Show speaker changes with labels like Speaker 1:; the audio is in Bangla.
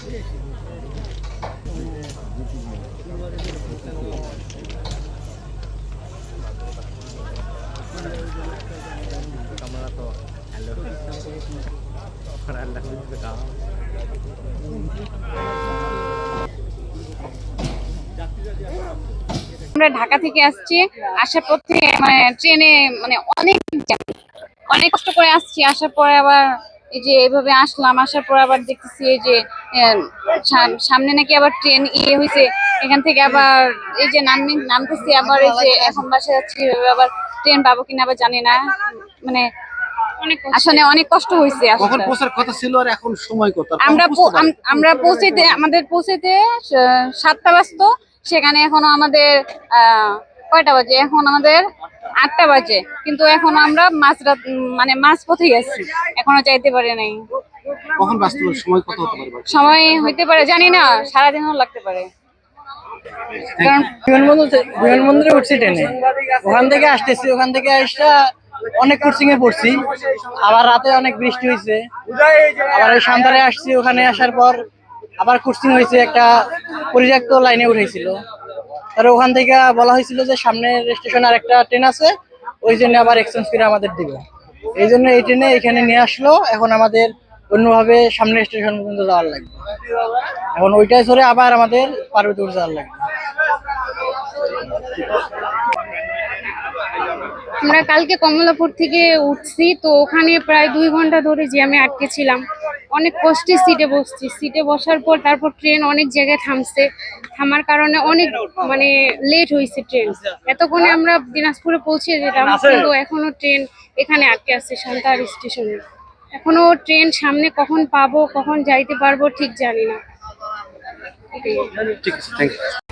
Speaker 1: আমরা ঢাকা থেকে আসছি, আসার পথে মানে ট্রেনে মানে অনেক কষ্ট করে আসছি। আসার পরে আবার এই যে এভাবে আসলাম, আসার পর আবার দেখতেছি এই যে সামনে নাকি আবার ট্রেন হয়েছে, এখান থেকে আবার এই যে নামতেছি, আবার এই যে এখন বাসায় যাচ্ছি, আবার ট্রেন পাবো কিনা আবার জানি না। মানে আসলে অনেক কষ্ট হয়েছে।
Speaker 2: কখন পৌঁছার কথা ছিল আর এখন সময় কত?
Speaker 1: আমরা আমাদের পৌঁছাতে 7টা বাজতো, সেখানে এখনো আমাদের কয়টা বাজে? এখন আমাদের 8টা বাজে, কিন্তু এখনো আমরা মাঝরাত মানে মাঝপথে গেছি, এখনো যাইতে পারি নাই।
Speaker 2: কখন বাঁচতে পারে? সময় কত হতে পারে?
Speaker 1: সময় হইতে পারে জানি না, সারাদিনও লাগতে পারে।
Speaker 3: কারণ বিমানবন্দরে উঠছি ট্রেনে, ওখান থেকে আসতেছি, ওখান থেকে আসা অনেক কোচিং এ পড়ছি, আবার রাতে অনেক বৃষ্টি হয়েছে, আবার ওই সান্তারে আসছি, ওখানে আসার পর আবার কোচিং হয়েছে, একটা পরিত্যক্ত লাইনে উঠেছিল। আর ওখান থেকে বলা হয়েছিল যে সামনের স্টেশনে আর একটা ট্রেন আছে, ওই জন্য আবার এক্সচেঞ্জ করে আমাদের দিবে। এই জন্য এই ট্রেনে এখানে নিয়ে আসলো। এখন আমাদের অন্যভাবে সামনের স্টেশন পর্যন্ত যাওয়ার লাগবে, এখন ওইটাই ধরে আবার আমাদের পার্বতীপুর যাওয়ার লাগবে।
Speaker 1: আমরা কালকে কমলাপুর থেকে উঠছি, তো ওখানে প্রায় 2 ঘন্টা ধরে জ্যামে আটকে ছিলাম। অনেক কষ্টে সিটে বসছি, সিটে বসার পর তারপর ট্রেন অনেক জায়গায় থামার কারণে অনেক মানে লেট হয়েছে ট্রেন। এতক্ষণে আমরা দিনাজপুরে পৌঁছে যেতাম, কিন্তু এখনো ট্রেন এখানে আটকে আছে সান্তাহার স্টেশনে। এখনো ট্রেন সামনে কখন পাবো, কখন যাইতে পারবো ঠিক জানি না।
Speaker 2: ঠিক আছে, থ্যাংক ইউ।